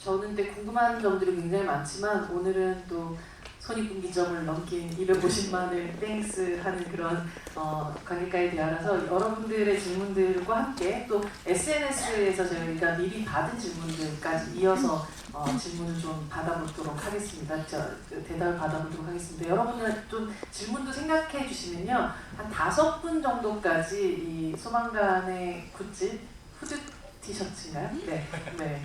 저는 때 궁금한 점들이 굉장히 많지만 오늘은 또 손익분기점을 넘긴 250만을 땡스하는 그런 관객과의 대화라서 여러분들의 질문들과 함께 또 SNS에서 저희가 미리 받은 질문들까지 이어서 질문을 좀 받아보도록 하겠습니다. 대답을 받아보도록 하겠습니다. 여러분들 좀 질문도 생각해 주시면요. 한 5분 정도까지 이 소방관의 굿즈, 후드 티셔츠인가요? 네,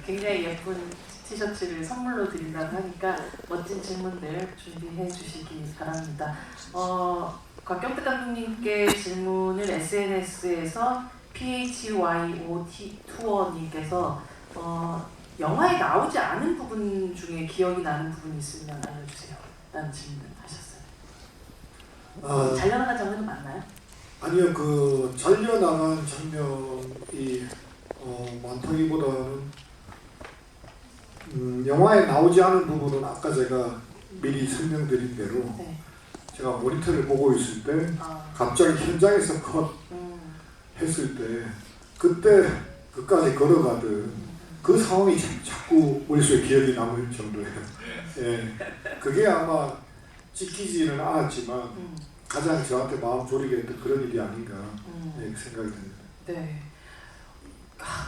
굉장히 예쁜 티셔츠를 선물로 드린다고 하니까 멋진 질문들 준비해 주시기 바랍니다. 곽경택 감독님께 질문을 SNS에서 PHYOT 투어님께서 영화에 나오지 않은 부분 중에 기억이 나는 부분이 있으면 알려주세요. 라는 질문을 하셨어요. 잘려나간 장면은 맞나요? 아니요, 그 잘려나간 장면이 많다기보다는 영화에 나오지 않은 부분은 아까 제가 미리 설명드린 대로 네. 제가 모니터를 보고 있을 때 갑자기 현장에서 컷 했을 때 그때 그까지 걸어가던 그 상황이 자꾸 머릿속에 기억이 남을 정도예요. 예, 그게 아마 찍히지는 않았지만 가장 저한테 마음 졸이게 했던 그런 일이 아닌가 예, 생각이 듭니다. 네.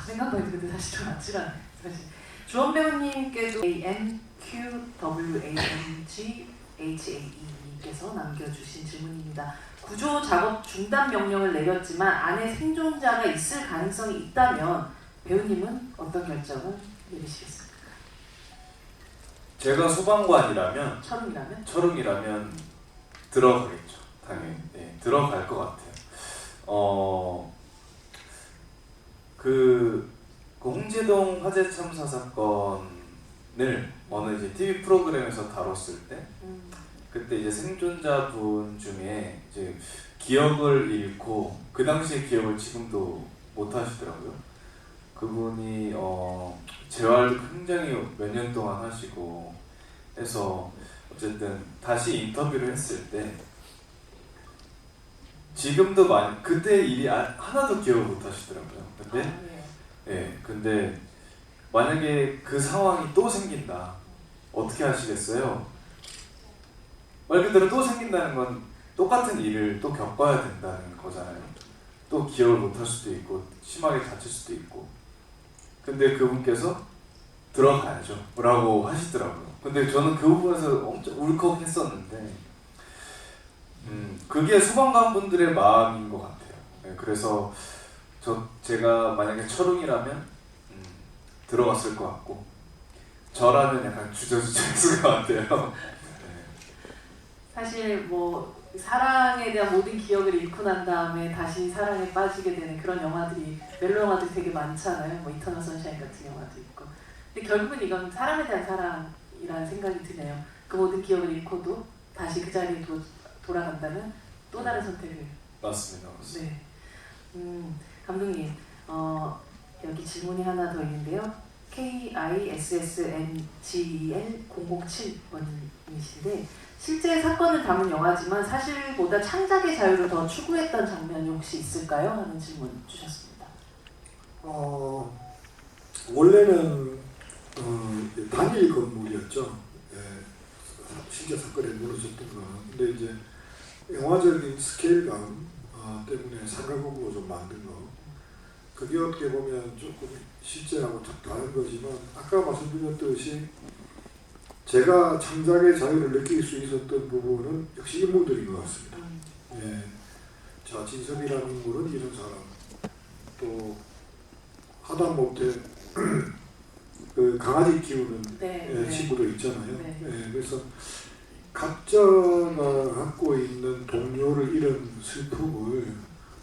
생각보다 근데 사실 좀 아찔하네. 사실 주원 배우님께도 ANQWANGHAE님께서 남겨주신 질문입니다. 구조 작업 중단 명령을 내렸지만 안에 생존자가 있을 가능성이 있다면 배우님은 어떤 결정을 내리시겠습니까? 제가 소방관이라면 철웅이라면 들어가겠죠. 당연히 들어갈 것 같아요. 그 홍제동 화재 참사 사건을 어느 이제 TV 프로그램에서 다뤘을 때 그때 이제 생존자분 중에 이제 기억을 잃고 그 당시의 기억을 지금도 못 하시더라고요. 그분이 재활도 굉장히 몇 년 동안 하시고 해서 어쨌든 다시 인터뷰를 했을 때 지금도 그때 일이 하나도 기억을 못 하시더라고요. 근데 만약에 그 상황이 또 생긴다, 어떻게 하시겠어요? 말 그대로 또 생긴다는 건 똑같은 일을 또 겪어야 된다는 거잖아요. 또 기억을 못 할 수도 있고 심하게 다칠 수도 있고. 근데 그분께서 들어가야죠 라고 하시더라고요. 근데 저는 그 부분에서 엄청 울컥했었는데 그게 소방관분들의 마음인 것 같아요. 그래서 제가 만약에 철웅이라면 들어갔을 것 같고 저라면 약간 주저주저했을 것 같아요. 사실 뭐 사랑에 대한 모든 기억을 잃고 난 다음에 다시 사랑에 빠지게 되는 그런 영화들이 멜로 영화들이 되게 많잖아요. 뭐 이터널 선샤인 같은 영화도 있고. 근데 결국은 이건 사람에 대한 사랑이라는 생각이 드네요. 그 모든 기억을 잃고도 다시 그 자리에 돌아간다면 또 다른 선택을. 맞습니다. 네. 감독님, 여기 질문이 하나 더 있는데요. KISSNGEL007번님이신데 실제 사건을 담은 영화지만 사실보다 창작의 자유를 더 추구했던 장면이 혹시 있을까요? 하는 질문 주셨습니다. 원래는 단일 건물이었죠. 예, 실제 사건에 무너졌던 거. 근데 이제 영화적인 스케일감 때문에 상가곡으로 좀 만든 거. 그게 어떻게 보면 조금 실제하고 좀 다른 거지만 아까 말씀드렸듯이 제가 창작의 자유를 느낄 수 있었던 부분은 역시 인물들인 것 같습니다. 예. 자, 진섭이라는 인물은 이런 사람, 또 하다못해 그 강아지 키우는 친구도 있잖아요. 예, 그래서 각자가 갖고 있는 동료를 잃은 슬픔을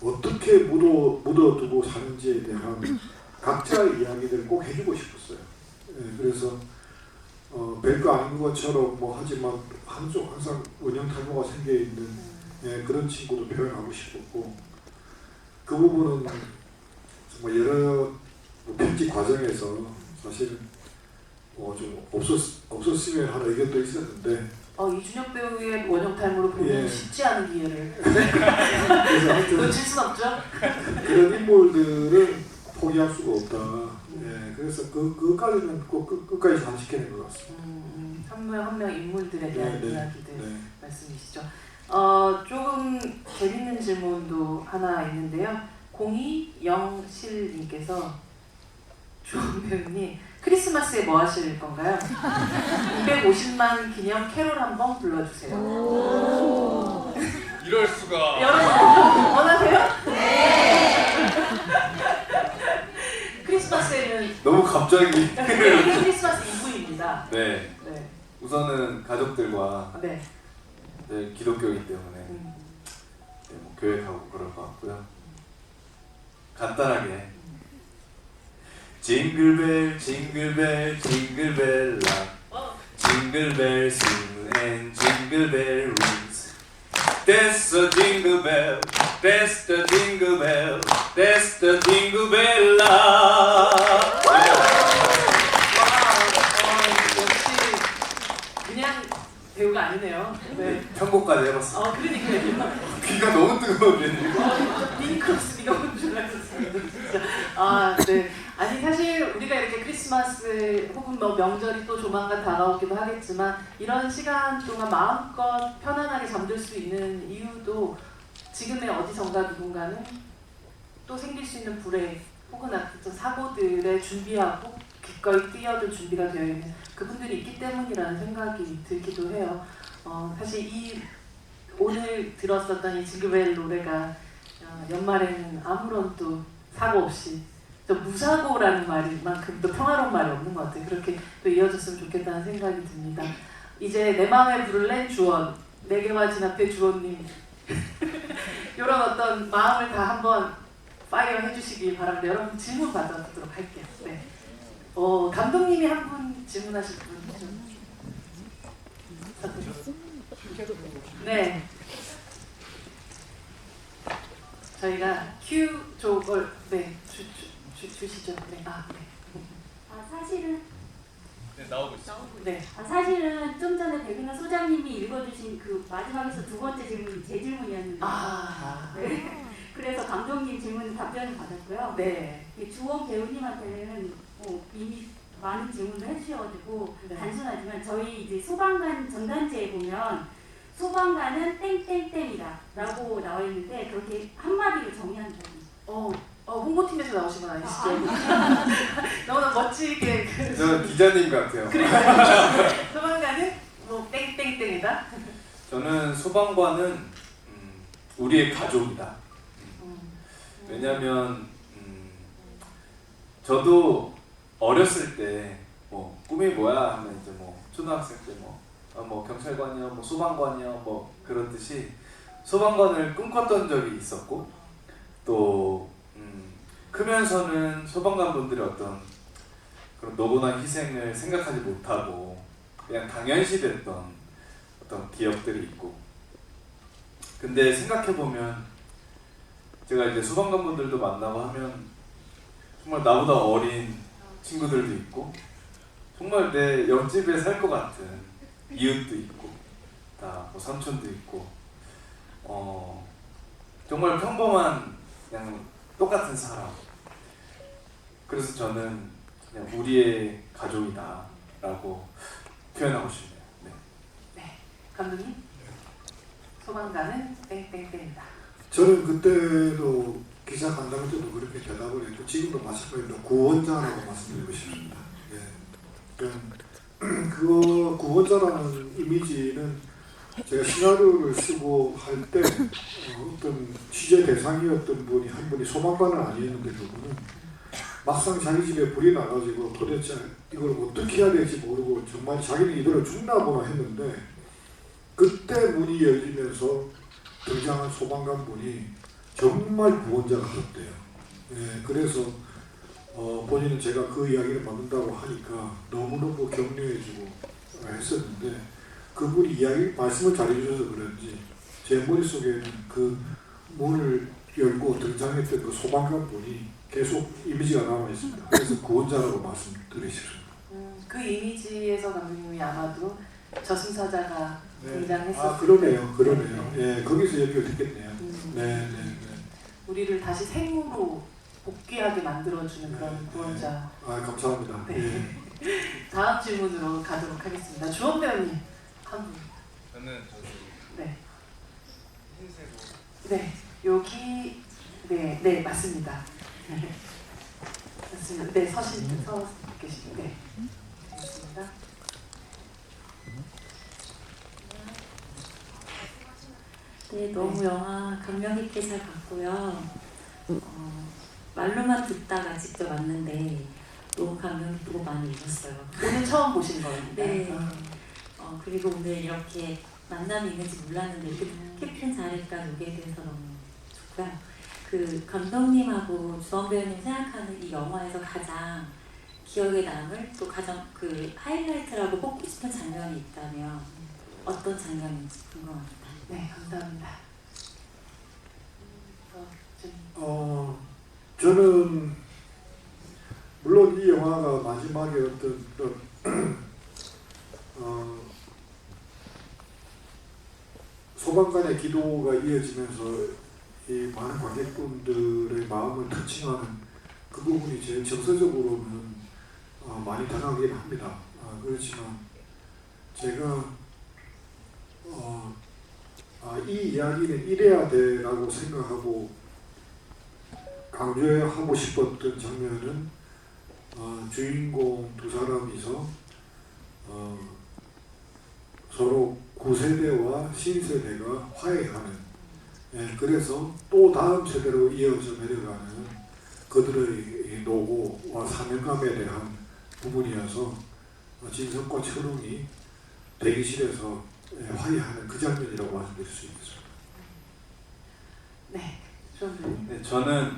어떻게 묻어두고 사는지에 대한 각자의 이야기들을 꼭 해주고 싶었어요. 예, 그래서 별거 아닌 것처럼 뭐 하지만 항상 원형 탈모가 생겨있는 그런 친구도 표현하고 싶었고 그 부분은 정말 여러 편집 과정에서 사실 좀 없었으면 하는 의견도 있었는데 이준혁 배우의 원형 탈모로 보면 쉽지 않은 기회를 놓칠 순 없죠. 그런 인물들은 포기할 수가 없다. 그래서 그까지는 꼭 끝까지 잘 지켜낸 것 같습니다. 한 명 한 명 인물들에 대한 네, 네. 이야기들 네. 말씀이시죠. 조금 재밌는 질문도 하나 있는데요. 0207님께서 주원 배우님 크리스마스에 뭐 하실 건가요? 250만 기념 캐롤 한번 불러주세요. 이럴 수가. 여러분 원하세요? 크리스마스에는 너무 갑자기. 크리스마스 이브입니다. 네. 네, 우선은 가족들과 네. 네, 기독교이기 때문에 음. 네, 뭐 교회 가고 그럴 것 같고요. 간단하게 징글벨 징글벨 징글벨 락 징글벨 swing and jinglebell rings. That's the jingle bell, that's the jingle bell, that's the jingle bell rock. 역시 그냥 배우가 아니네요. 네. 편곡까지 해봤어. 그러니까요. 귀가 너무 뜨거운데. 빈크로스비가 온 줄 알았어요. 진짜. 네. 아니 사실 우리가 이렇게 크리스마스 혹은 뭐 명절이 또 조만간 다가오기도 하겠지만 이런 시간 동안 마음껏 편안하게 잠들 수 있는 이유도 지금의 어디선가 누군가는 또 생길 수 있는 불행 혹은 어떤 사고들에 준비하고 기꺼이 뛰어들 준비가 되어 있는 그분들이 있기 때문이라는 생각이 들기도 해요. 사실 오늘 들었었던 이 징글벨 노래가 연말에는 아무런 또 사고 없이 또 무사고라는 말만큼 또 평화로운 말이 없는 것 같아요. 그렇게 또 이어졌으면 좋겠다는 생각이 듭니다. 이제 내 맘에 부를래 주원, 내게와 진앞에 주원님 이런 어떤 마음을 다 한번 파이어 해주시길 바랍니다. 여러분 질문 받아보도록 할게요. 네. 감독님이 한 분 질문하실 분 네. 저희가 큐 쪽을 주시죠. 네. 네. 사실은 네, 나오고 있어. 네. 사실은 좀 전에 백은하 소장님이 읽어주신 그 마지막에서 두 번째 질문이 제 질문이었는데 네. 그래서 감독님 질문 답변을 받았고요. 네. 주원 배우님한테는 이미 많은 질문을 해주셔가지고 네. 단순하지만 저희 이제 소방관 전단지에 보면 소방관은 땡땡땡이다 라고 나와 있는데 그렇게 한마디로 정의한다니. 홍보팀에서 나오신 건 아니시죠? 너무나 멋지게 저는 기자님 같아요. 소방관은 뭐 땡땡땡이다. 저는 소방관은 우리의 가족이다. 왜냐하면 저도 어렸을 때 뭐 꿈이 뭐야 하면 이제 뭐 초등학생 때 뭐 경찰관이요, 뭐 소방관이요, 뭐 그렇듯이 소방관을 꿈꿨던 적이 있었고 또 크면서는 소방관 분들의 어떤 그런 노고난 희생을 생각하지 못하고 그냥 당연시됐던 어떤 기억들이 있고 근데 생각해보면 제가 이제 소방관 분들도 만나고 하면 정말 나보다 어린 친구들도 있고 정말 내 옆집에 살 것 같은 이웃도 있고 다 뭐 삼촌도 있고 정말 평범한 그냥 똑같은 사람. 그래서 저는 그냥 우리의 가족이다 라고 표현하고 싶네요. 네. 네. 감독님? 소방관은 땡땡땡이다. 저는 그때도 기자 간담회 때도 그렇게 대답을 했고 지금도 마찬가지로 구원자라고 말씀드리고 싶습니다. 예. 그 구원자라는 이미지는 제가 시나리오를 쓰고 할 때 어떤 취재 대상이었던 분이 한 분이 소방관은 아니었는데 그분은 막상 자기 집에 불이 나가지고 도대체 이걸 어떻게 해야 될지 모르고 정말 자기는 이대로 죽나 보나 했는데 그때 문이 열리면서 등장한 소방관 분이 정말 구원자가 되었대요. 예, 그래서 본인은 제가 그 이야기를 만든다고 하니까 너무너무 격려해주고 했었는데 그분이 말씀을 잘해주셔서 그런지 제 머릿속에는 그 문을 열고 등장했던 그 소방관 분이 계속 이미지가 남아있습니다. 그래서 구원자라고 말씀드리셨습니다. 그 이미지에서 감독님이 아마도 저승사자가 네. 등장했었을 그러네요. 때 예, 거기서 연결됐겠네요. 네. 우리를 다시 생으로 복귀하게 만들어주는 그런 네. 구원자. 아 감사합니다. 네. 예. 다음 질문으로 가도록 하겠습니다. 주원 배우님 한 분. 저는 저기 네. 흰색으로 네, 여기 네 맞습니다. 맞습니다. 네 서 계시고 네 맞습니다. 네, 너무 영화 감명 깊게 잘 봤고요. 말로만 듣다가 직접 왔는데 너무 감명 깊고 많이 읽었어요. 오늘 처음 보신 거예요? 네. 그리고 오늘 이렇게 만남이 있는지 몰랐는데 이렇게 캡틴 잘했다 여기에 대해서 너무 좋고요. 그 감독님하고 주원 배우님 생각하는 이 영화에서 가장 기억에 남을 또 가장 그 하이라이트라고 뽑고 싶은 장면이 있다면 어떤 장면인지 궁금합니다. 네, 감사합니다. 저는 물론 이 영화가 마지막에 어떤 소방관의 기도가 이어지면서 이 많은 관객분들의 마음을 터치하는 그 부분이 제일 정서적으로는 많이 다가가긴 합니다. 그렇지만 제가 이 이야기는 이래야 돼라고 생각하고 강조하고 싶었던 장면은 주인공 두 사람이서 서로 구세대와 신세대가 화해하는 그래서 또 다음 세대로 이어져 내려가는 그들의 노고와 사명감에 대한 부분이어서 진성과 철웅이 대기실에서 화해하는 그 장면이라고 말씀드릴 수 있겠습니다. 네, 주원 배우님. 네, 저는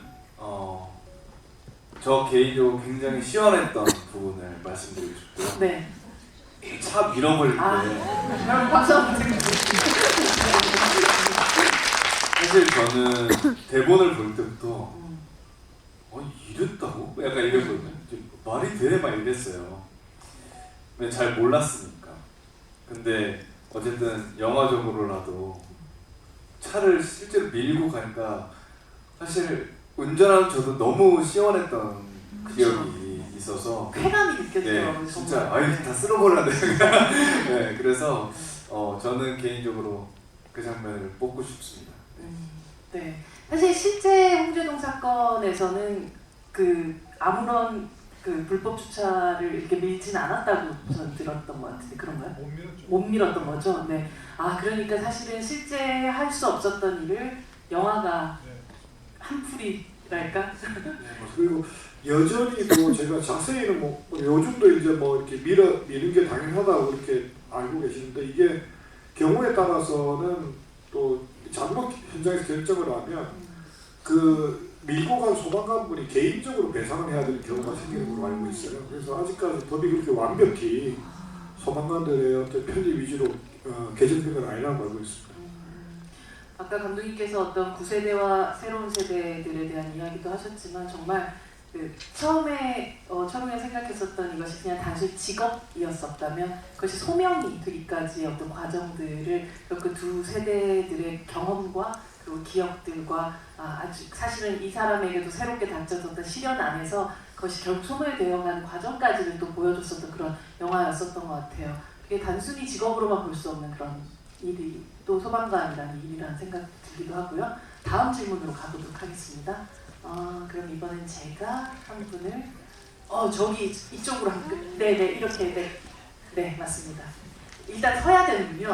저 개인적으로 굉장히 시원했던 부분을 말씀드리고 싶고요. 네. 차 밀어버릴 때 여러분 박수 한번 드립니다. 사실 저는 대본을 볼 때부터 이랬다고? 약간 이랬거든요. 말이 돼? 막 이랬어요. 근데 잘 몰랐으니까. 근데 어쨌든 영화적으로라도 차를 실제로 밀고 가니까 사실 운전하는 저도 너무 시원했던 기억이 있어서 쾌감이 느껴지더라고요. 네, 진짜 정말. 아이 다 쓸어버렸네. 네, 그래서 저는 개인적으로 그 장면을 뽑고 싶습니다. 네, 사실 실제 홍제동 사건에서는 그 아무런 그 불법 주차를 이렇게 밀지는 않았다고 저는 들었던 것 같은데 그런가요? 못 밀었던 거죠. 네. 그러니까 사실은 실제 할 수 없었던 일을 영화가 한풀이랄까? 그리고 여전히 또 제가 자세히는 요즘도 이제 이렇게 미는 게 당연하다고 이렇게 알고 계시는데 이게 경우에 따라서는 또 잘못 현장에서 결정을 하면 그 밀고 간 소방관분이 개인적으로 배상을 해야 되는 경우가 생기는 걸로 알고 있어요. 그래서 아직까지 법이 그렇게 완벽히 소방관들의 어떤 편의 위주로 개정된 건 아니라고 알고 있습니다. 아까 감독님께서 어떤 구세대와 새로운 세대들에 대한 이야기도 하셨지만 정말 그 처음에 철웅이가 생각했었던 이것이 그냥 단순 직업이었었다면 그것이 소명이 되기까지의 어떤 과정들을 그 두 세대들의 경험과 그리고 기억들과 아주 사실은 이 사람에게도 새롭게 닥쳐졌던 시련 안에서 그것이 결국 소멸 되어가는 과정까지를 또 보여줬었던 그런 영화였었던 것 같아요. 그게 단순히 직업으로만 볼 수 없는 그런 일이 또 소방관이라는 일이라는 생각이 들기도 하고요. 다음 질문으로 가보도록 하겠습니다. 그럼 이번엔 제가 한 분을 저기 이쪽으로 네네 이렇게 네 맞습니다. 일단 서야 되는군요.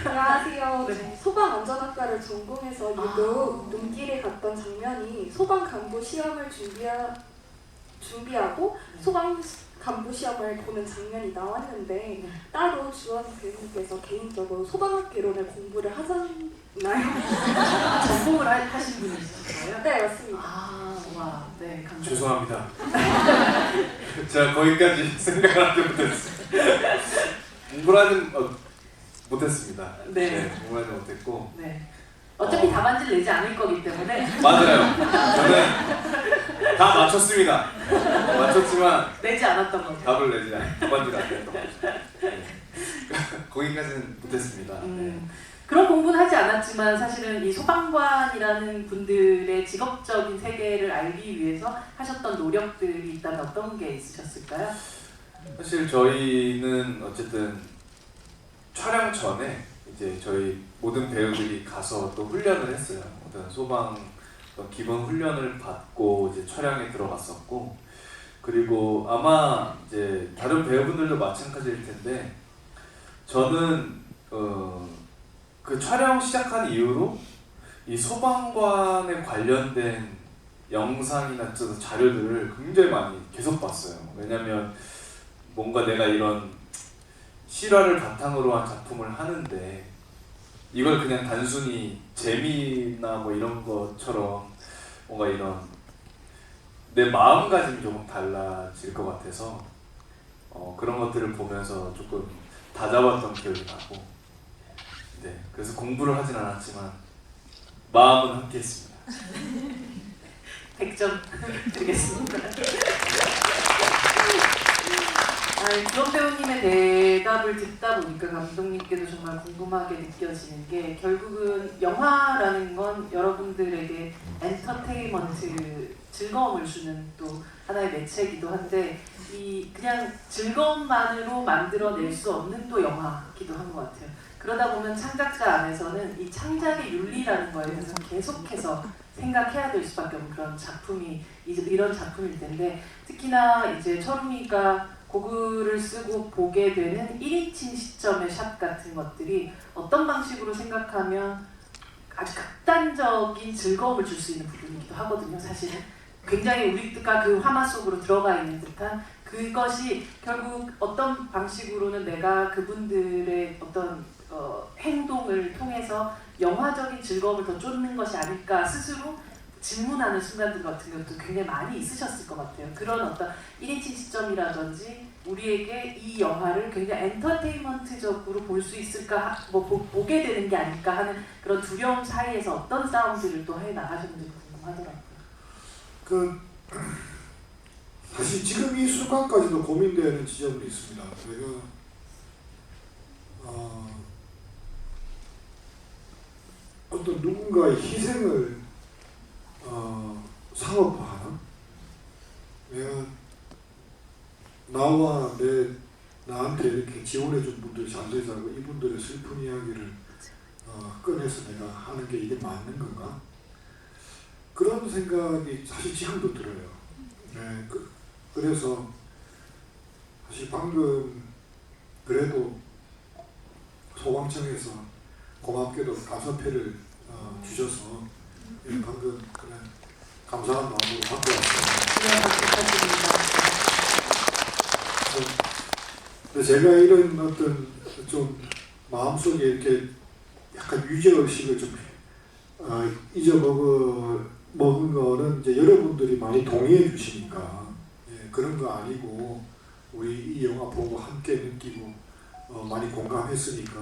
안녕하세요. 네. 소방안전학과를 전공해서 유독 눈길에 갔던 장면이 소방간부 시험을 준비하고 소방간부 시험을 보는 장면이 나왔는데 따로 주원 배우님께서 개인적으로 소방학개론을 공부를 하셨나요? 전공을 하신 분이신가요? 네, 맞습니다. 와, 네, 감사합니다. 죄송합니다. 제가 거기까지 생각하지 못했어요. 공부를 하진 못했습니다. 네. 공부를 하지 못했고. 네. 어차피 답안지를 내지 않을 거기 때문에 맞아요. 저는 다 맞췄습니다. 맞췄지만 내지 않았던 거죠. 답을 내지 않았던 답안지가 안 됐던 거죠. 네. 거기까지는 못했습니다. 네. 그런 공부는 하지 않았지만 사실은 이 소방관이라는 분들의 직업적인 세계를 알기 위해서 하셨던 노력들이 있다면 어떤 게 있으셨을까요? 사실 저희는 어쨌든 촬영 전에 이제 저희 모든 배우들이 가서 또 훈련을 했어요. 어떤 소방 어떤 기본 훈련을 받고 이제 촬영에 들어갔었고, 그리고 아마 이제 다른 배우분들도 마찬가지일 텐데 저는 그 촬영 시작한 이후로 이 소방관에 관련된 영상이나 자료들을 굉장히 많이 계속 봤어요. 왜냐면 뭔가 내가 이런 실화를 바탕으로 한 작품을 하는데 이걸 그냥 단순히 재미나 뭐 이런 것처럼 뭔가 이런 내 마음가짐이 조금 달라질 것 같아서 그런 것들을 보면서 조금 다잡았던 기억이 나고, 네, 그래서 공부를 하진 않았지만 마음은 함께했습니다. 100점 드리겠습니다. 주원 배우님의 대답을 듣다 보니까 감독님께도 정말 궁금하게 느껴지는 게, 결국은 영화라는 건 여러분들에게 엔터테인먼트, 즐거움을 주는 또 하나의 매체이기도 한데 이 그냥 즐거움만으로 만들어낼 수 없는 또 영화이기도 한 것 같아요. 그러다 보면 창작자 안에서는 이 창작의 윤리라는 거에 대해서 계속해서 생각해야 될 수밖에 없는 그런 작품이 이런 작품일 텐데, 특히나 이제 철웅이가 고글을 쓰고 보게 되는 1인칭 시점의 샷 같은 것들이 어떤 방식으로 생각하면 아주 극단적인 즐거움을 줄 수 있는 부분이기도 하거든요. 사실은 굉장히 우리가 그 화마 속으로 들어가 있는 듯한 그것이 결국 어떤 방식으로는 내가 그분들의 어떤 행동을 통해서 영화적인 즐거움을 더 쫓는 것이 아닐까 스스로 질문하는 순간들 같은 것도 굉장히 많이 있으셨을 것 같아요. 그런 어떤 1인칭 시점이라든지 우리에게 이 영화를 굉장히 엔터테인먼트적으로 볼 수 있을까, 보게 되는 게 아닐까 하는 그런 두려움 사이에서 어떤 싸움들을 또 해나가셨는지 궁금하더라고요. 사실 지금 이 순간까지도 고민되는 지점도 있습니다. 저희가 어떤 누군가의 희생을 상업화하는, 내가 나와 나한테 이렇게 지원해준 분들이 잘 되자고 이분들의 슬픈 이야기를 꺼내서 내가 하는 게 이게 맞는 건가? 그런 생각이 사실 지금도 들어요. 네, 그래서 사실 방금 그래도 소방청에서 고맙게도 5패를 주셔서 방금 그냥 감사한 마음으로 받고 왔습니다. 네, 감사드립니다. 근데 제가 이런 어떤 좀 마음속에 이렇게 약간 유죄의식을 좀 잊어먹은 거는 이제 여러분들이 많이 동의해 주시니까, 그런 거 아니고 우리 이 영화 보고 함께 느끼고 많이 공감했으니까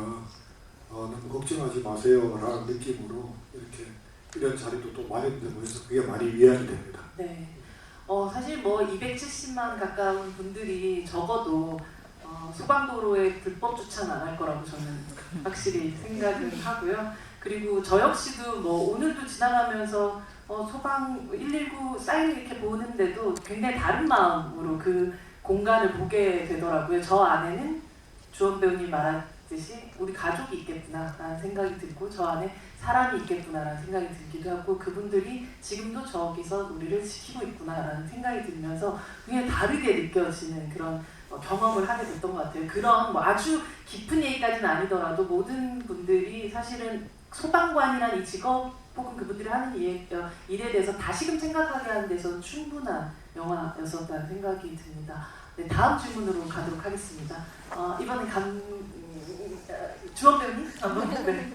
너무 걱정하지 마세요 라는 느낌으로 이렇게 이런 자리도 또 마련되고 해서 그게 많이 위안이 됩니다. 네. 사실 뭐 270만 가까운 분들이 적어도 소방도로에 불법 주차는 안 할 거라고 저는 확실히 생각을 하고요. 그리고 저 역시도 뭐 오늘도 지나가면서 소방 119 사인을 이렇게 보는데도 굉장히 다른 마음으로 그 공간을 보게 되더라고요. 저 안에는 주원 배우님 말했듯이 우리 가족이 있겠구나라는 생각이 들고, 저 안에 사람이 있겠구나라는 생각이 들기도 하고, 그분들이 지금도 저기서 우리를 지키고 있구나라는 생각이 들면서 그냥 다르게 느껴지는 그런 경험을 하게 됐던 것 같아요. 그런 뭐 아주 깊은 얘기까지는 아니더라도 모든 분들이 사실은 소방관이란 이 직업 혹은 그분들이 하는 일에 대해서 다시금 생각하게 하는 데서 충분한 영화였었다는 생각이 듭니다. 네, 다음 질문으로 가도록 하겠습니다. 이번엔 주원 배우님 한번. 네.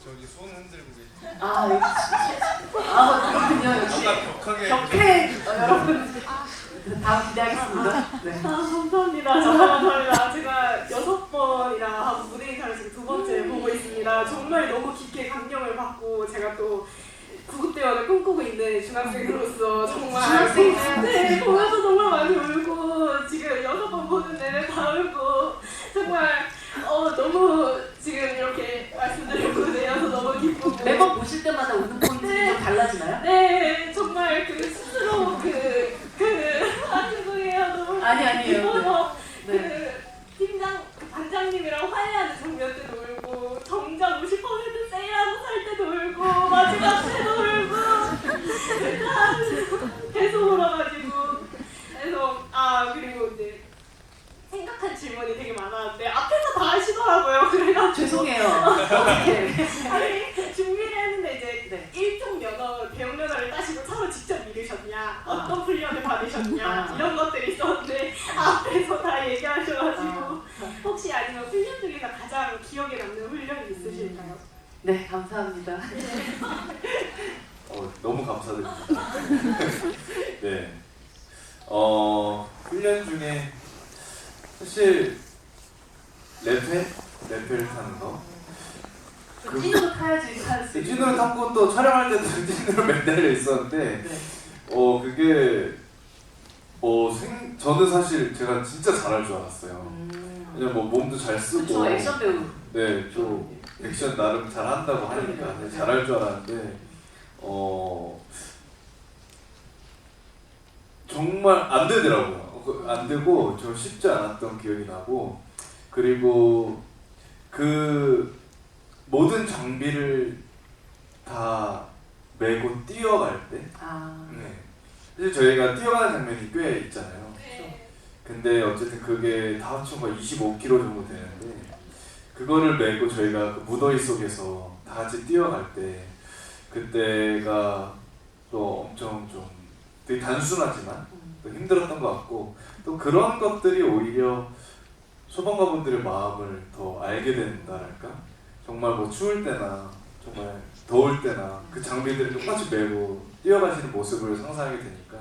저기 손 흔들고 계시죠? 그렇군요. 역시 격해 여러분. 다음 기대하겠습니다. 네. 감사합니다. 정말 제가 6번이나 무대 인사를 지금 2번째 보고 있습니다. 정말 너무 깊게 감명을 받고, 제가 또 구급대원을 꿈꾸고 있는 중학생으로서 정말 네, 보면서 정말 많이 울고, 지금 6번 보는 내내 다 울고, 정말 너무 지금 이렇게 아니에요. 이거서 네. 그 반장님이랑 화해하는 장면 때도 울고 정작 50% 세일하고 살 때도 울고 마지막 때도 울고 계속 울어가지고 그래서 그리고 이제 생각한 질문이 되게 많았는데 앞에서 다 하시더라고요. 그래가지고 죄송해요. 어떻게? 아니 준비를 했는데 이제 네. 일종 면허 대형 면허를 따시고 차로 직접 밀으셨냐 어떤 훈련을 받으셨냐 이런 것들이 있었는데 앞에서 다 얘기하셔가지고 혹시 아니면 훈련 중에서 가장 기억에 남는 훈련이 있으실까요? 네, 감사합니다. 너무 감사드립니다. 네. 훈련 중에 사실 레펠 타는 거. 찐으로 타야지 탈수 있는. 찐으로 탔고 또 촬영할 때도 찐으로 매달려 있었는데 네. 그게 저는 사실 제가 진짜 잘할 줄 알았어요. 왜냐면 뭐 몸도 잘 쓰고 그쵸, 액션 배우. 네, 좀 액션 나름 잘 한다고 하니까 네. 잘할 줄 알았는데 정말 안 되더라고요. 안 되고 좀 쉽지 않았던 기억이 나고 그리고 그 모든 장비를 다 메고 뛰어갈 때 네. 사실 저희가 뛰어가는 장면이 꽤 있잖아요. 근데 어쨌든 그게 다 합쳐서 25km 정도 되는데 그거를 메고 저희가 그 무더위 속에서 다 같이 뛰어갈 때 그때가 또 엄청 좀 되게 단순하지만 또 힘들었던 것 같고 또 그런 것들이 오히려 소방관분들의 마음을 더 알게 된다랄까? 정말 뭐 추울 때나 정말 더울 때나 그 장비들을 똑같이 메고 뛰어가시는 모습을 상상하게 되니까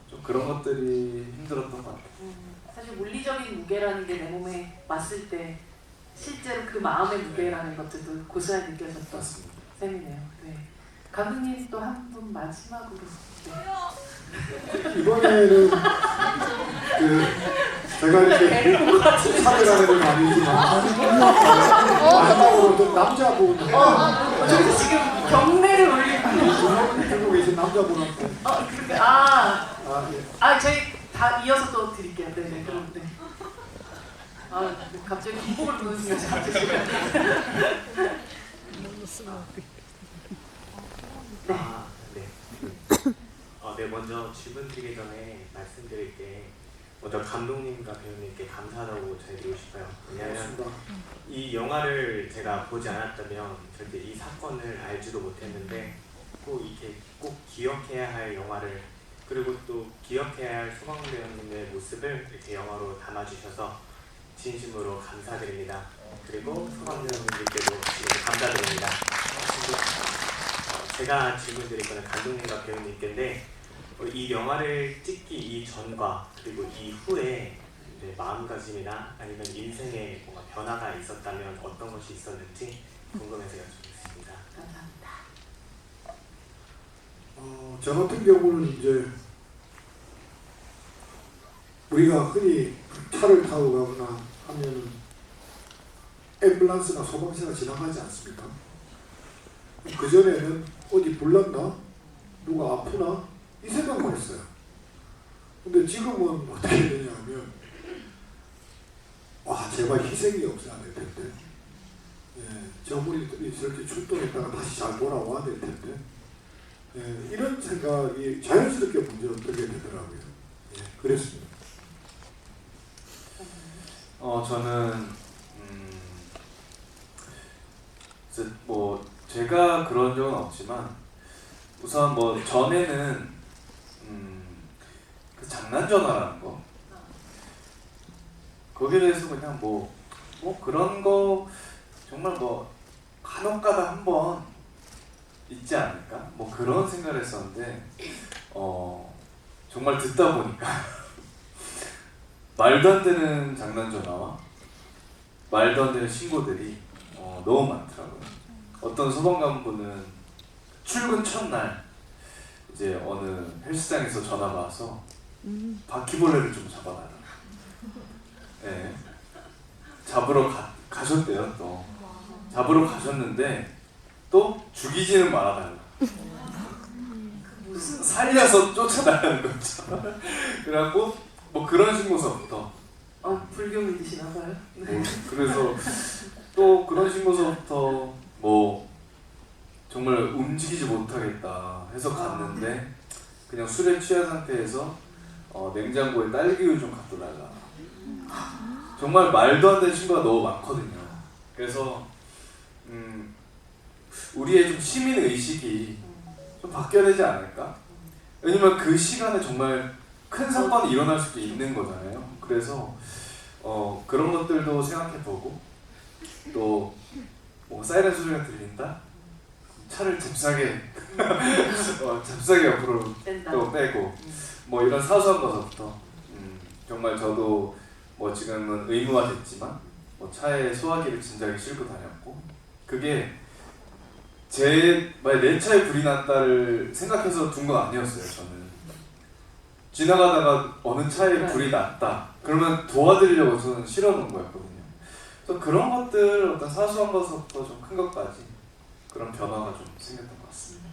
좀 그런 것들이 힘들었던 것 같아요. 사실 물리적인 무게라는 게 내 몸에 왔을 때 실제로 그 마음의 무게라는 것들도 고스란히 느껴졌던 맞습니다. 셈이네요. 네. 감독님 또 한 분 마지막으로. 네. 이번에는 제가 이렇게 사회라는 건 아니지만 마지막으로 좀 남자분 저기서 지금 경례를 올리고. 들고 계신 남자분한테 저희 다 이어서 또 드릴게요. 네, 그럼 네. 갑자기 기복을 부는 순간 갑자기. 네, 먼저 질문 드리기 전에 말씀드릴 게 먼저 감독님과 배우님께 감사하다고 전해드리고 싶어요. 왜냐하면 이 영화를 제가 보지 않았다면 절대 이 사건을 알지도 못했는데 꼭 기억해야 할 영화를 그리고 또 기억해야 할 소방배우님의 모습을 이렇게 영화로 담아주셔서 진심으로 감사드립니다. 그리고 소방배우님들께도 지금 감사드립니다. 제가 질문 드릴 거는 감독님과 배우님께인데 이 영화를 찍기 이전과 그리고 이후에 마음가짐이나 아니면 인생에 뭔가 변화가 있었다면 어떤 것이 있었는지 궁금해서 여쭙겠습니다. 감사합니다. 저 같은 경우는 이제 우리가 흔히 차를 타고 가거나 하면은 앰뷸런스나 소방차가 지나가지 않습니까? 그전에는 어디 불났나? 누가 아프나? 이 생각만 했어요. 근데 지금은 어떻게 되냐면 제발 희생이 없어야 될 텐데 저분이 저렇게 출동했다가 다시 잘 돌아와야 될 텐데 이런 생각이 자연스럽게 먼저 들게 되더라고요. 그랬습니다. 저는 뭐 제가 그런 적은 없지만 우선 뭐 전에는 그 장난 전화라는 거 거기에 대해서 그냥 뭐 그런 거 정말 뭐 간혹가다 한번 있지 않을까 뭐 그런 생각을 했었는데 정말 듣다 보니까 말도 안 되는 장난 전화와 말도 안 되는 신고들이 너무 많더라고요. 어떤 소방관분은 출근 첫날 이제 어느 헬스장에서 전화가 와서 바퀴벌레를 좀 잡아달라. 네. 잡으러 가셨대요. 또 잡으러 가셨는데 또 죽이지는 말아달라. 살려서 쫓아달라는 거죠. 그래갖고 뭐 그런 신고서부터 불교 믿으시나 봐요. 네. 그래서 또 그런 신고서부터 뭐 정말 움직이지 못하겠다 해서 갔는데 그냥 술에 취한 상태에서 냉장고에 딸기우유 좀 갖다 달라. 정말 말도 안 되는 신고가 너무 많거든요. 그래서 우리의 좀 시민 의식이 좀 바뀌어야 되지 않을까? 왜냐면 그 시간에 정말 큰 사건이 일어날 수도 있는 거잖아요. 그래서 그런 것들도 생각해보고 또 뭐 사이렌 소리가 들린다? 차를 잽싸게 잽싸게 옆으로 뺀다. 또 빼고 뭐 이런 사소한 것부터 정말 저도 뭐 지금은 의무화 됐지만 뭐 차에 소화기를 진작에 싣고 다녔고 그게 내 차에 불이 났다를 생각해서 둔 건 아니었어요. 저는 지나가다가 어느 차에 불이 났다 그러면 도와드리려고 저는 실어놓은 거였거든요. 그래서 그런 것들 어떤 사소한 것부터 좀 큰 것까지 그런 변화가 좀 생겼던 것 같습니다.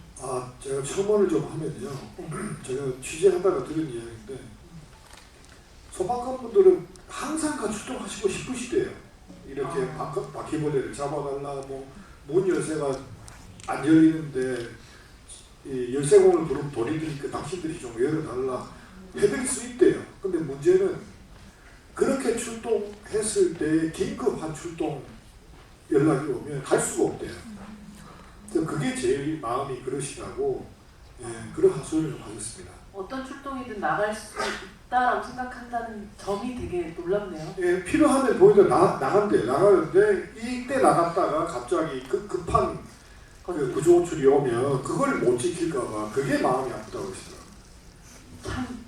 제가 첨언을 좀 하면요. 제가 취재하다가 들은 이야기인데 소방관분들은 항상 출동하시고 싶으시대요. 이렇게 바퀴벌레를 잡아달라, 뭐 문 열쇠가 안 열리는데 이 열쇠공을 부르면 돌이 드니까 당신들이 좀 열어달라 해드릴 수 있대요. 근데 문제는 그렇게 출동했을 때 긴급한 출동 연락이 오면 갈 수가 없대요. 그게 제일 마음이 그러시다고 그런 하소연을 좀 하셨습니다. 어떤 출동이든 나갈 수 있다라고 생각한다는 점이 되게 놀랍네요. 필요하면 보이면 나간대요. 나가는데 이때 나갔다가 갑자기 급한 그 구조호출이 오면 그걸 못 지킬까봐 그게 마음이 아프다고 하시더라고요. 참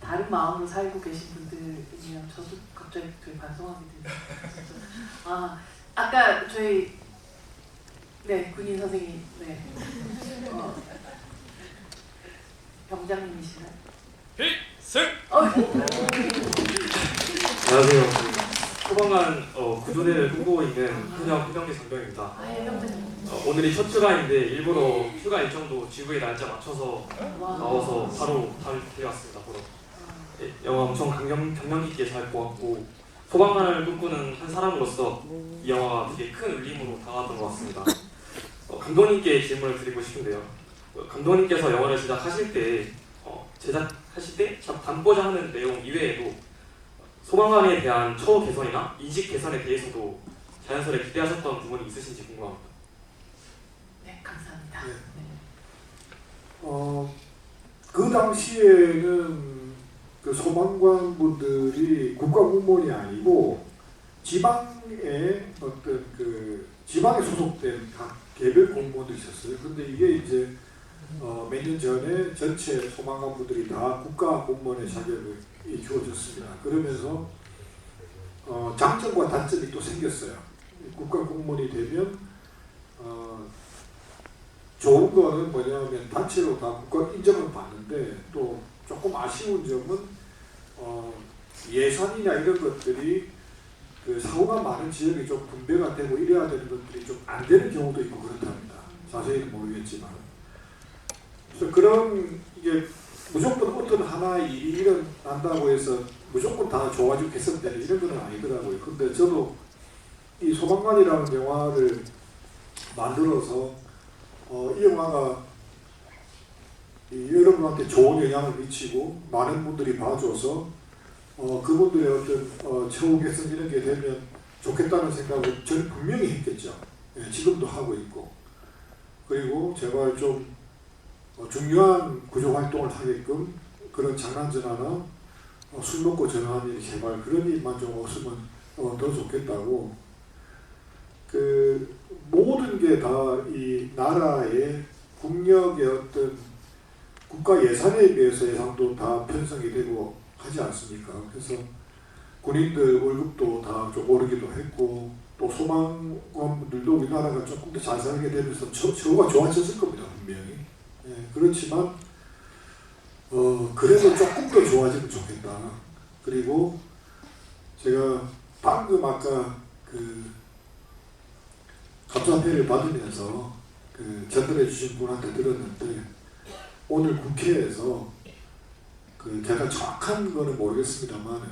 다른 마음으로 살고 계신 분들이면 저도 갑자기 되게 반성하게 되네요. 아까 저희 군인 선생님 병장님이시나요? 필승! 안녕하세요. 소방관 구조대를 꿈꾸고 있는 해병대 장병입니다. 해병대님. 오늘이 첫 휴가인데 일부러 휴가 일정도 지구의 날짜 맞춰서 나와서 바로 달려왔습니다. 보러. 영화 엄청 감명 깊게 잘 보았고 소방관을 꿈꾸는 한 사람으로서 이 영화가 되게 큰 울림으로 다가왔던 것 같습니다. 감독님께 질문을 드리고 싶은데요. 감독님께서 영화를 제작하실 때 담보자 하는 내용 이외에도 소방관에 대한 처우 개선이나 이직 개선에 대해서도 자연스레 기대하셨던 부분이 있으신지 궁금합니다. 네, 감사합니다. 그 당시에는 그 소방관분들이 국가공무원이 아니고 지방에 지방에 소속된 각 개별 공무원들이 있었어요. 근데 이게 이제 몇 년 전에 전체 소방관분들이 다 국가공무원의 자격이 주어졌습니다. 그러면서 장점과 단점이 또 생겼어요. 국가공무원이 되면 좋은 거는 뭐냐면 단체로 다 국가 인정을 받는데 또 조금 아쉬운 점은 예산이나 이런 것들이 그 사고가 많은 지역이 좀 분배가 되고 이래야 되는 것들이 좀 안 되는 경우도 있고 그렇답니다. 자세히는 모르겠지만. 그래서 그런 이게 무조건 어떤 하나의 일이 일어난다고 해서 무조건 다 좋아지고 개선되는 이런 건 아니더라고요. 근데 저도 이 소방관이라는 영화를 만들어서 이 영화가 여러분한테 좋은 영향을 미치고 많은 분들이 봐줘서 그분들의 어떤 처우 개선 이런 게 되면 좋겠다는 생각을 저는 분명히 했겠죠. 지금도 하고 있고 그리고 제발 좀 중요한 구조 활동을 하게끔 그런 장난전화나 술 먹고 전화하는 일이 제발 그런 일만 좀 없으면 더 좋겠다고 그 모든 게 다 이 나라의 국력의 어떤 국가 예산에 비해서 예산도 다 편성이 되고 하지 않습니까? 그래서 군인들 월급도 다 좀 오르기도 했고 또 소방관분들도 우리나라가 조금 더 잘 살게 되면서 처우가 좋아졌을 겁니다. 분명히. 그렇지만 그래도 조금 더 좋아지면 좋겠다. 그리고 제가 방금 아까 그 감사패를 받으면서 그 전달해 주신 분한테 들었는데 오늘 국회에서 제가 정확한 거는 모르겠습니다만은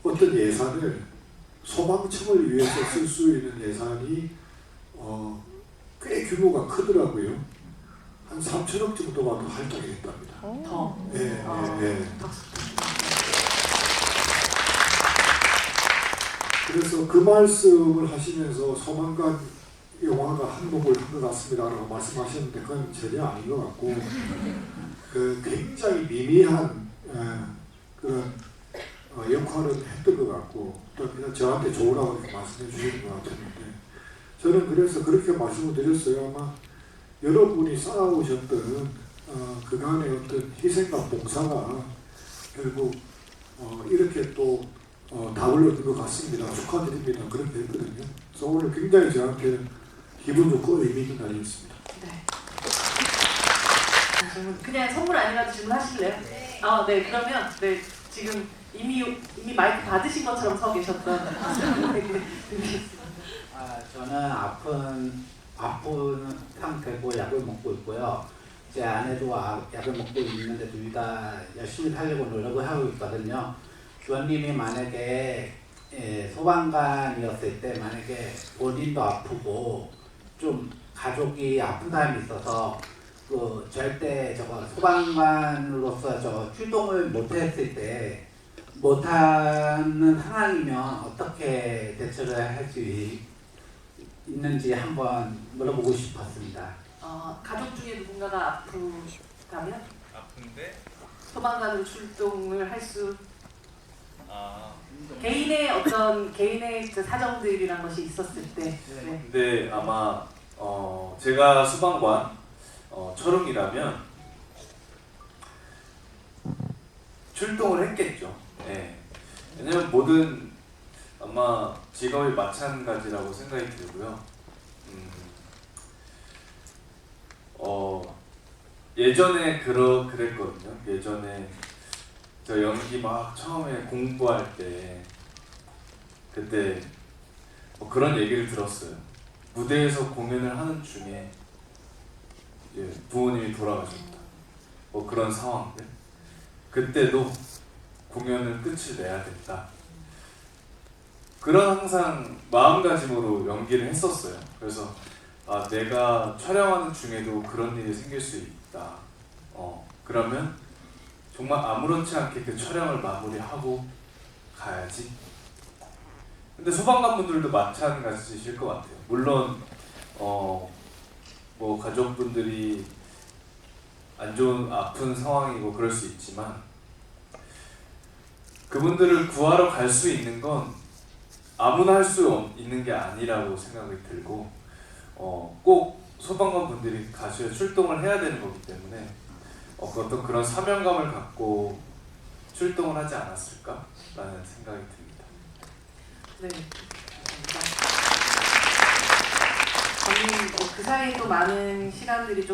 어떤 예산을 소방청을 위해서 쓸 수 있는 예산이 꽤 규모가 크더라고요. 한 3천억 정도가 더 할당이 했답니다. 더. 그래서 그 말씀을 하시면서 소방관 영화가 한몫을 한 것 같습니다라고 말씀하셨는데 그건 전혀 아닌 것 같고 굉장히 미미한 그런 역할을 했던 것 같고 또 그냥 저한테 좋으라고 이렇게 말씀해 주시는 것 같았는데 저는 그래서 그렇게 말씀을 드렸어요. 아마 여러분이 쌓아오셨던 그간의 어떤 희생과 봉사가 결국 이렇게 또 답을 얻은 것 같습니다. 축하드립니다. 그렇게 했거든요. 그래서 오늘 굉장히 저한테는 기분 좋고 의미 있는 날이었습니다. 네. 그냥 선물 아니라도 질문하실래요? 네. 네. 그러면 네 지금 이미 마이크 받으신 것처럼 서 계셨던 저는 아픈 상태고 약을 먹고 있고요. 제 아내도 약을 먹고 있는데 둘 다 열심히 살려고 노력을 하고 있거든요. 주원님이 만약에 소방관이었을 때 만약에 본인도 아프고 좀 가족이 아픈 사람이 있어서 절대 소방관으로서 출동을 못했을 때 못하는 상황이면 어떻게 대처를 할 수 있는지 한번 물어보고 싶었습니다. 가족 중에 누군가가 아프다면 아픈데 소방관으로 출동을 할 수 개인의 사정들이란 것이 있었을 때. 네. 근데 아마 제가 소방관 철웅이라면 출동을 했겠죠. 네. 왜냐면 모든 아마 직업이 마찬가지라고 생각이 들고요. 예전에 그랬거든요. 예전에 저 연기 막 처음에 공부할 때 그때 그런 얘기를 들었어요. 무대에서 공연을 하는 중에 이제 부모님이 돌아가셨다. 그런 상황들. 그때도 공연을 끝을 내야겠다. 그런 항상 마음가짐으로 연기를 했었어요. 그래서 내가 촬영하는 중에도 그런 일이 생길 수 있다. 그러면 정말 아무렇지 않게 그 촬영을 마무리하고 가야지. 근데 소방관분들도 마찬가지실 것 같아요. 물론 가족분들이 안 좋은 아픈 상황이고 그럴 수 있지만 그분들을 구하러 갈 수 있는 건 아무나 할 수 있는 게 아니라고 생각이 들고 꼭 소방관 분들이 가수에 출동을 해야 되는 거기 때문에 어떤 그런 사명감을 갖고 출동을 하지 않았을까라는 생각이 듭니다. 네. 그 사이에 또 많은 시간들이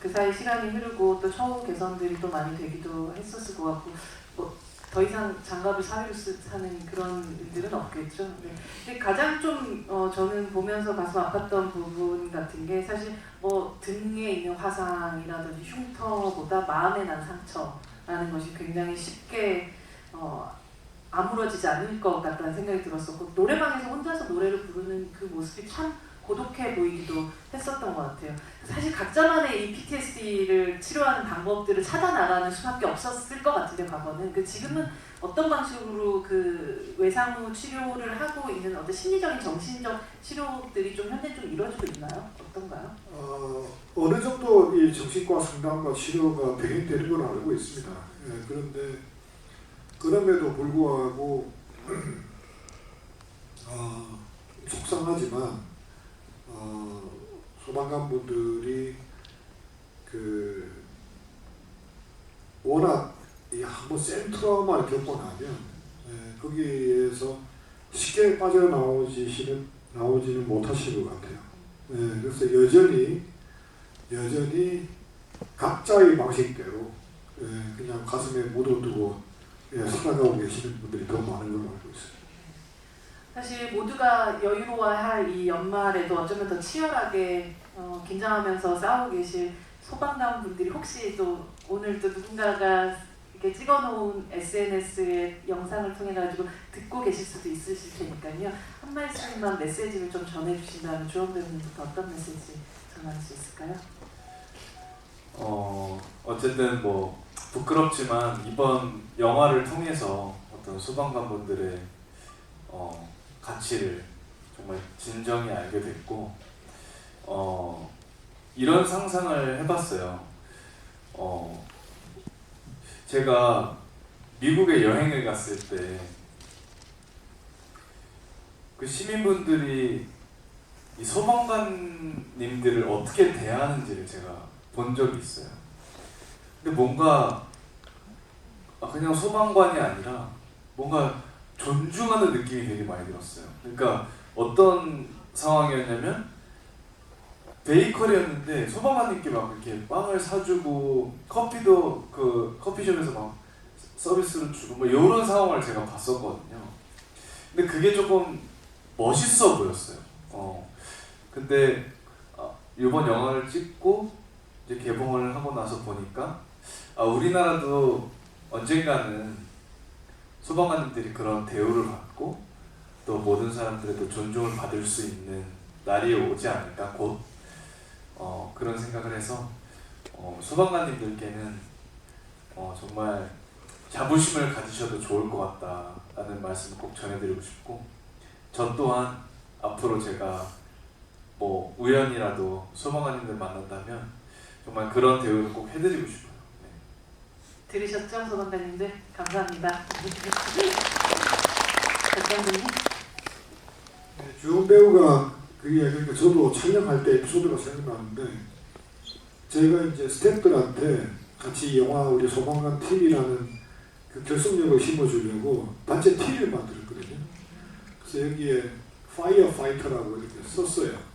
그 사이 시간이 흐르고 또 처우 개선들이 또 많이 되기도 했었을 것 같고 더 이상 장갑을 사회로 사는 그런 일들은 없겠죠. 네. 근데 가장 좀 저는 보면서 가슴 아팠던 부분 같은 게 사실 등에 있는 화상이라든지 흉터보다 마음에 난 상처라는 것이 굉장히 쉽게 아물어지지 않을 것 같다는 생각이 들었었고 노래방에서 혼자서 노래를 부르는 그 모습이 참 고독해 보이기도 했었던 것 같아요. 사실 각자만의 이 PTSD를 치료하는 방법들을 찾아 나가는 수밖에 없었을 것 같은데 과거는 지금은 어떤 방식으로 그 외상후 치료를 하고 있는 어떤 심리적인 정신적 치료들이 좀 현재 좀 이루어지고 있나요? 어떤가요? 어느 정도 이 정신과 상담과 치료가 병행되는 건 알고 있습니다. 그런데 그럼에도 불구하고 속상하지만 소방관분들이 워낙 한번 센 트라우마를 겪고 나면 거기에서 쉽게 빠져나오지는 못하시는 것 같아요. 그래서 여전히 각자의 방식대로 그냥 가슴에 묻어두고 살아가고 계시는 분들이 더 많은 걸로 알고 있습니다. 사실 모두가 여유로워야 할 이 연말에도 어쩌면 더 치열하게 긴장하면서 싸우고 계실 소방관 분들이 혹시 또 오늘 또 누군가가 이렇게 찍어놓은 SNS의 영상을 통해 가지고 듣고 계실 수도 있으실 테니까요. 한 말씀만 메시지를 좀 전해주신다면 주원 배우님부터 어떤 메시지 전할 수 있을까요? 어쨌든 뭐 부끄럽지만 이번 영화를 통해서 어떤 소방관분들의 가치를 정말 진정히 알게 됐고 이런 상상을 해봤어요. 제가 미국에 여행을 갔을 때 그 시민분들이 이 소방관님들을 어떻게 대하는지를 제가 본 적이 있어요. 근데 뭔가 그냥 소방관이 아니라 뭔가 존중하는 느낌이 되게 많이 들었어요. 그러니까 어떤 상황이었냐면 베이커리였는데 소방관님께 막 이렇게 빵을 사주고 커피도 그 커피숍에서 막 서비스로 주고 뭐 이런 상황을 제가 봤었거든요. 근데 그게 조금 멋있어 보였어요. 근데 이번 영화를 찍고 이제 개봉을 하고 나서 보니까 우리나라도 언젠가는 소방관님들이 그런 대우를 받고 또 모든 사람들의 또 존중을 받을 수 있는 날이 오지 않을까 곧 그런 생각을 해서 소방관님들께는 정말 자부심을 가지셔도 좋을 것 같다라는 말씀을 꼭 전해드리고 싶고 저 또한 앞으로 제가 뭐 우연이라도 소방관님들 만난다면 정말 그런 대우를 꼭 해드리고 싶어요. 네. 들으셨죠, 소방관님들? 감사합니다. 백장님? 주원 배우가 그 이야기니까 저도 촬영할 때 에피소드가 생각나는데 제가 이제 스태프들한테 같이 영화 우리 소방관 팀이라는 그 결속력을 심어주려고 단체 티를 만들었거든요. 그래서 여기에 파이어 파이터라고 이렇게 썼어요.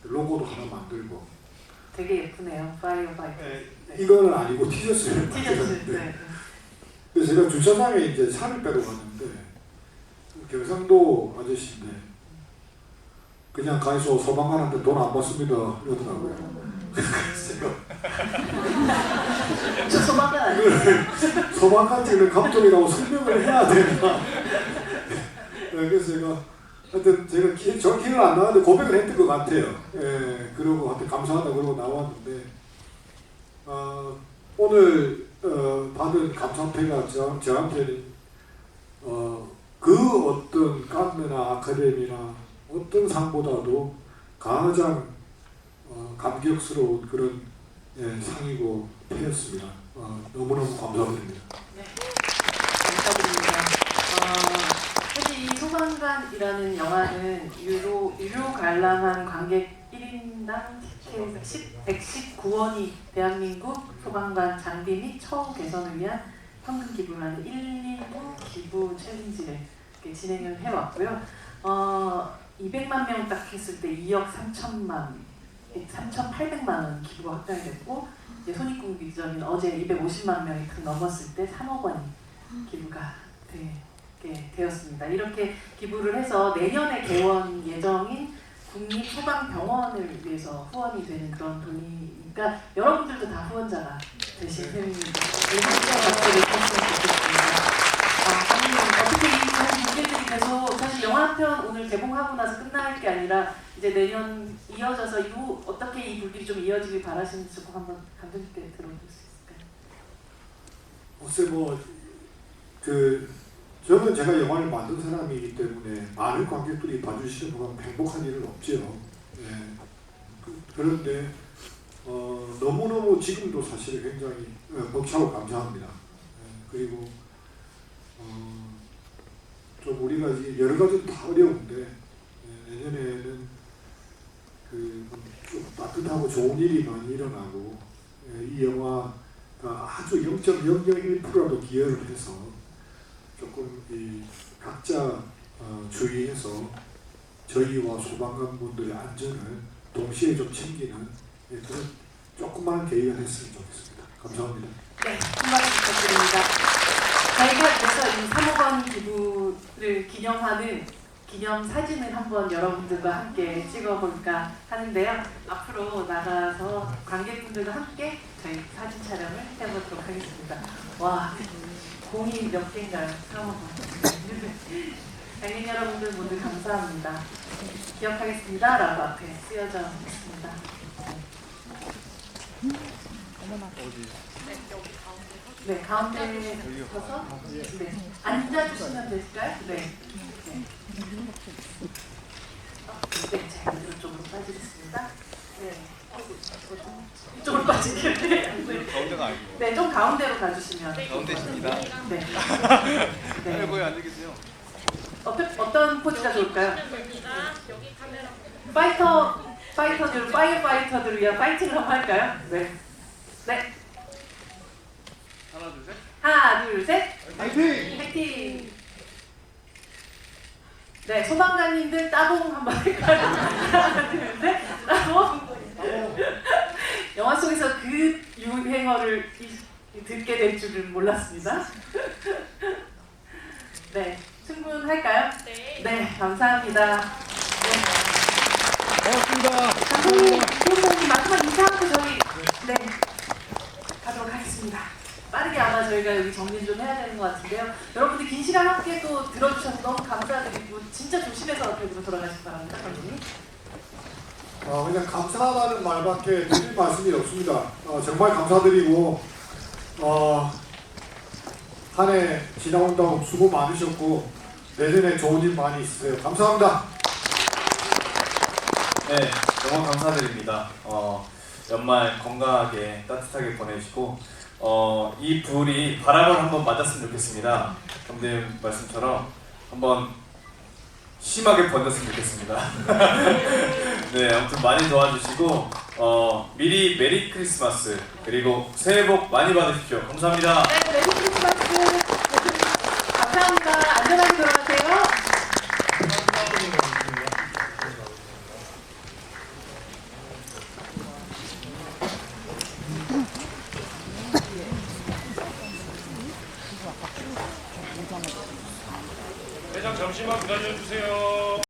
로고도 하나 만들고. 되게 예쁘네요. 파이어 파이터. 이거는 아니고 티셔츠를 티셔츠. 만들었는데 그래서 제가 주차장에 이제 차를 빼러 갔는데 경상도 아저씨인데 그냥 가서 소방관한테 돈 안 받습니다 이러더라고요. 그래서 제가 저 소방관 아니에요? 소방관직을 감독이라고 설명을 해야 되나. 그래서 제가 하여튼 제가 기억은 안 나는데 고백을 했던 것 같아요. 예, 그러고 하여튼 감사하다 그러고 나왔는데 오늘 받은 감사패가 저한테는 그 어떤 깐느나 아카데미나 어떤 상보다도 가장 감격스러운 그런 상이고 패였습니다. 너무너무 감사드립니다. 네, 감사드립니다. 사실 이 소방관이라는 영화는 유료 관람한 관객 1인당 티켓 119원이 대한민국 소방관 장비 및 처우 개선을 위한 현금 기부를 하는 119 기부 챌린지를 이렇게 진행을 해왔고요. 200만 명 딱 했을 때 2억 3,800만 원 기부가 확정이 됐고 이제 손익분기점인 어제 250만 명이 딱 넘었을 때 3억 원이 기부가 되었습니다. 이렇게 기부를 해서 내년에 개원 예정인 국립소방병원을 위해서 후원이 되는 그런 돈이니까 여러분들도 다 후원자가 되신 셈입니다. 박수를 쳤으면 좋겠습니다. 어떻게 이 분들이 계속 사실 영화 한 편 오늘 개봉하고 나서 끝날 게 아니라 이제 내년 이어져서 이후 어떻게 이 불길이 좀 이어지길 바라시는지 조금 한번 감독님께 들어볼 수 있을까요? 저는 제가 영화를 만든 사람이기 때문에 많은 관객들이 봐주시는 동안 행복한 일은 없죠. 예. 그런데 너무너무 지금도 사실 굉장히 벅차고 감사합니다. 예. 그리고 좀 우리가 이제 여러 가지 다 어려운데 내년에는 좀 따뜻하고 좋은 일이 많이 일어나고 이 영화가 아주 0.001%라도 기여를 해서 조금 각자 주의해서 저희와 소방관분들의 안전을 동시에 좀 챙기는 그런 조그마한 계기가 됐으면 좋겠습니다. 감사합니다. 네, 한마디 부탁드립니다. 저희가 그래서 이 3억 원 기부를 기념하는 기념 사진을 한번 여러분들과 함께 찍어볼까 하는데요. 앞으로 나가서 관객분들과 함께 저희 사진 촬영을 해보도록 하겠습니다. 와, 공이 몇 개인가요? 3호. 장인 여러분들 모두 감사합니다. 기억하겠습니다. 라고 앞에 쓰여져 있습니다. 네, 가운데 서서 네, 앉아주시면 될까요? 네. 네, 자, 이쪽으로 빠지겠습니다. 네. 이쪽으로 빠지겠네. 가운데가 아니고. 네, 좀 가운데로 가주시면. 가운데십니다. 네. 네. 거기 앉으겠어요. 어떤 포즈가 좋을까요? 파이터들, 파이어파이터들을 위한 파이팅을 한번 할까요? 네. 네. 하나 둘 셋. 하나, 둘, 셋. 파이팅! 파이팅! 네, 소방관님들 따봉 한번 할까요? 하나, 둘, 셋. 따봉. 영화 속에서 그 유행어를 듣게 될 줄은 몰랐습니다. 네, 충분할까요? 네, 감사합니다. 네. 고맙습니다. 감독님, 부모님 마지막 인사하고 저희 네 가도록 하겠습니다. 빠르게 아마 저희가 여기 정리 좀 해야 되는 것 같은데요. 여러분들 긴 시간 함께 또 들어주셔서 너무 감사드리고 진짜 조심해서 벽으로 돌아가시기 바랍니다. 감독님. 그냥 감사하다는 말밖에 드릴 말씀이 없습니다. 정말 감사드리고 한 해 지나온다고 수고 많으셨고 내년에 좋은 일 많이 있으세요. 감사합니다. 네, 너무 감사드립니다. 연말 건강하게 따뜻하게 보내시고 이 불이 바람을 한번 맞았으면 좋겠습니다. 감독님 말씀처럼 한번 심하게 번졌으면 좋겠습니다. 네, 아무튼 많이 도와주시고 미리 메리 크리스마스 그리고 새해 복 많이 받으십시오. 감사합니다. 네, 메리 크리스마스. 감사합니다. 안전하게 돌아가세요. 회장 잠시만 기다려주세요.